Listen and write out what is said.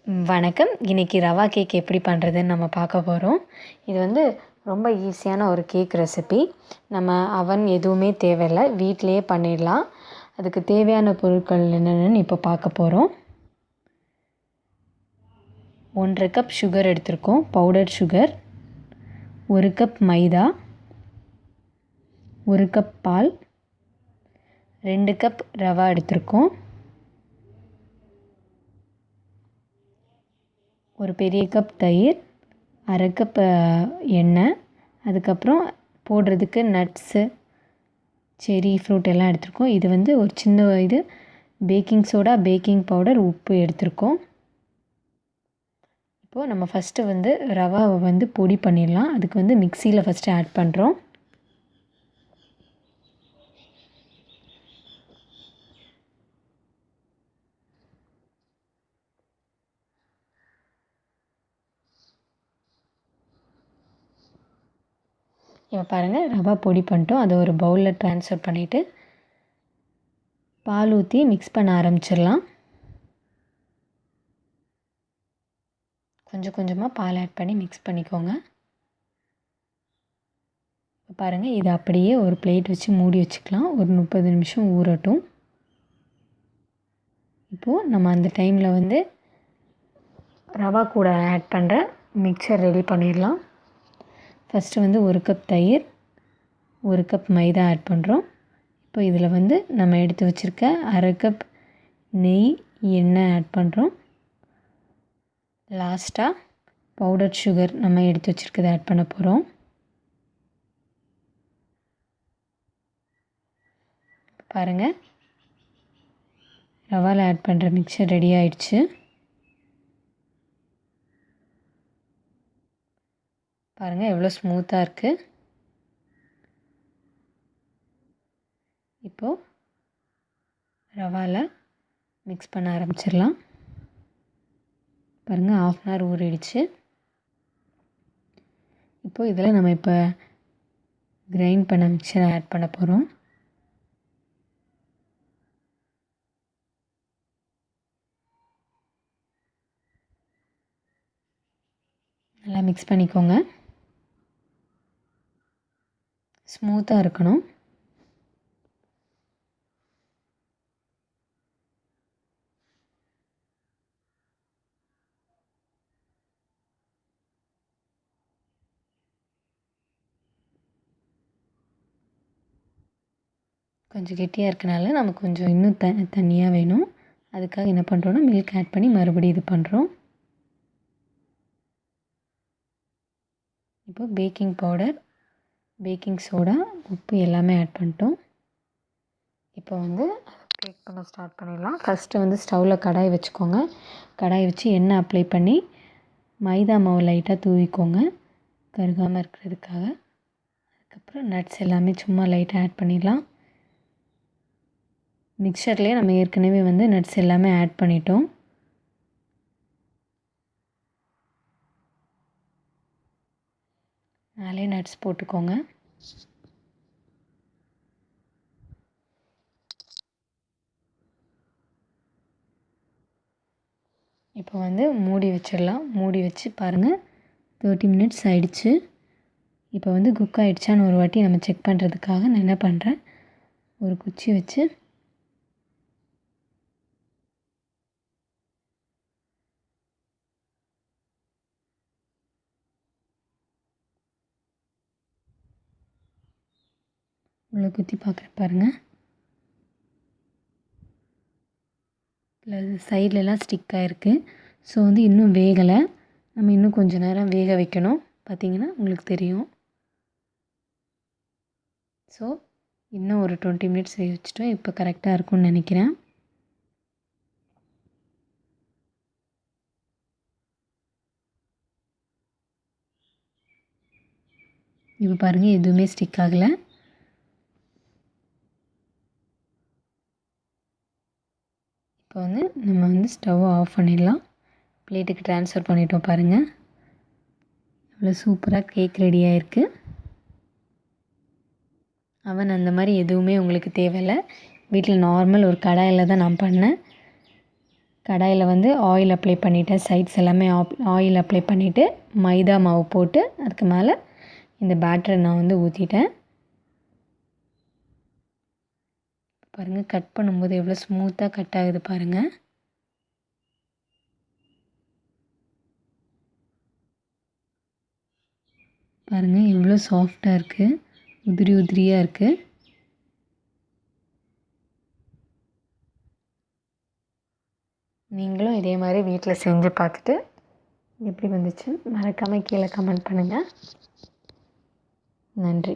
வணக்கம். இன்றைக்கி ரவா கேக் எப்படி பண்ணுறதுன்னு நம்ம பார்க்க போகிறோம். இது வந்து ரொம்ப ஈஸியான ஒரு கேக் ரெசிபி. நம்ம அவன் எதுவுமே தேவையில்லை, வீட்டிலையே பண்ணிடலாம். அதுக்கு தேவையான பொருட்கள் என்னென்னு இப்போ பார்க்க போகிறோம். 1.5 கப் சுகர் எடுத்திருக்கோம், பவுடர் சுகர். 1 கப் மைதா, 1 கப் பால், 2 கப் ரவா எடுத்திருக்கோம். ஒரு பெரிய கப் தயிர், 1/2 கப் எண்ணெய், அதுக்கப்புறம் போடுறதுக்கு நட்ஸு, செரி, ஃப்ரூட் எல்லாம் எடுத்திருக்கோம். இது வந்து ஒரு சின்ன பேக்கிங் சோடா, பேக்கிங் பவுடர், உப்பு எடுத்திருக்கோம். இப்போது நம்ம ஃபஸ்ட்டு வந்து ரவாவை பொடி பண்ணிடலாம். அதுக்கு மிக்சியில் ஃபஸ்ட்டு ஆட் பண்ணுறோம். இப்போ பாருங்கள், ரவா பொடி பண்ணிட்டோம். அதை ஒரு பவுலில் ட்ரான்ஸ்ஃபர் பண்ணிவிட்டு பால் ஊற்றி மிக்ஸ் பண்ண ஆரம்பிச்சிடலாம். கொஞ்சம் கொஞ்சமாக பால் ஆட் பண்ணி மிக்ஸ் பண்ணிக்கோங்க. பாருங்கள், இதை அப்படியே ஒரு பிளேட் வச்சு மூடி வச்சுக்கலாம். ஒரு 30 நிமிஷம் ஊறட்டும். இப்போது நம்ம அந்த டைமில் ரவா கூட ஆட் பண்ணுற மிக்சர் ரெடி பண்ணிடலாம். ஃபஸ்ட்டு 1 கப் தயிர், 1 கப் மைதா ஆட் பண்ணுறோம். இப்போ இதில் நம்ம எடுத்து வச்சுருக்க 1/2 கப் நெய், எண்ணெய் ஆட் பண்ணுறோம். லாஸ்ட்டாக பவுடர் சுகர் நம்ம எடுத்து வச்சுருக்கதை ஆட் பண்ண போகிறோம். பாருங்கள், ரவாவில் ஆட் பண்ணுற மிக்சர் ரெடி ஆயிடுச்சு. பாருங்கள், எவ்வளோ ஸ்மூத்தாக இருக்குது. இப்போது ரவாவில் மிக்ஸ் பண்ண ஆரம்பிச்சிடலாம். பாருங்கள், 1/2 அன் ஹவர் ஊறிடுச்சு. இப்போது இதில் நம்ம கிரைண்ட் பண்ண மிக்சரை ஆட் பண்ண போகிறோம். நல்லா மிக்ஸ் பண்ணிக்கோங்க. ஸ்மூத்தாக இருக்கணும். கொஞ்சம் கெட்டியாக இருக்கனால நமக்கு கொஞ்சம் இன்னும் தண்ணியாக வேணும். அதுக்காக என்ன பண்ணுறோன்னா, மில்க் ஆட் பண்ணி மறுபடியும் இது பண்ணுறோம். இப்போது பேக்கிங் பவுடர், பேக்கிங் சோடா, உப்பு எல்லாமே ஆட் பண்ணிட்டோம். இப்போ பேக் பண்ண ஸ்டார்ட் பண்ணிடலாம். ஃபஸ்ட்டு ஸ்டவ்வில் கடாய் வச்சுக்கோங்க. கடாய் வச்சு எண்ணெய் அப்ளை பண்ணி மைதா மாவு லைட்டாக தூவிக்கோங்க, கருகாமல் இருக்கிறதுக்காக. அதுக்கப்புறம் நட்ஸ் எல்லாமே சும்மா லைட்டாக ஆட் பண்ணிடலாம். மிக்சர்லேயே நம்ம ஏற்கனவே நட்ஸ் எல்லாமே ஆட் பண்ணிட்டோம். மேலே நட்ஸ் போட்டுக்கோங்க. இப்போ மூடி வச்சிடலாம். மூடி வச்சு பாருங்கள், 30 மினிட்ஸ் ஆயிடுச்சு. இப்போ குக் ஆகிடுச்சான்னு ஒரு வாட்டி நம்ம செக் பண்ணுறதுக்காக நான் என்ன பண்ணுறேன், ஒரு குச்சி வச்சு உள்ளே குத்தி பார்க்குறேன். பாருங்கள், இல்லை சைட்லலாம் ஸ்டிக் ஆகிருக்கு. ஸோ இன்னும் வேகலை. நம்ம இன்னும் கொஞ்சம் நேரம் வேக வைக்கணும். பார்த்திங்கன்னா உங்களுக்கு தெரியும். ஸோ இன்னும் ஒரு 20 மினிட்ஸ் வேக வச்சுட்டோம். இப்போ கரெக்டாக இருக்கும்னு நினைக்கிறேன். இப்போ பாருங்கள், எதுவுமே ஸ்டிக் ஆகலை. இப்போ நம்ம ஸ்டவ்வை ஆஃப் பண்ணிடலாம். பிளேட்டுக்கு ட்ரான்ஸ்ஃபர் பண்ணிட்டோம். பாருங்கள், எவ்வளோ சூப்பராக கேக் ரெடி ஆகிருக்கு. அவன் அந்த மாதிரி எதுவுமே உங்களுக்கு தேவையில்லை. வீட்டில் நார்மல் ஒரு கடாயில் தான் நான் பண்ணேன். கடாயில் வந்து ஆயில் அப்ளை பண்ணிவிட்டேன். சைட்ஸ் எல்லாமே ஆயில் அப்ளை பண்ணிவிட்டு மைதா மாவு போட்டு அதுக்கு மேலே இந்த பேட்டரை நான் வந்து ஊற்றிட்டேன். பாருங்கள், கட் பண்ணும்போது எவ்வளோ ஸ்மூத்தாக கட் ஆகுது பாருங்கள். பாருங்கள் எவ்வளோ சாஃப்டாக இருக்குது, உதிரி உதிரியாக இருக்குது. நீங்களும் இதே மாதிரி வீட்டில் செஞ்சு பார்த்துட்டு எப்படி வந்துச்சுன்னு மறக்காமல் கீழே கமெண்ட் பண்ணுங்கள். நன்றி.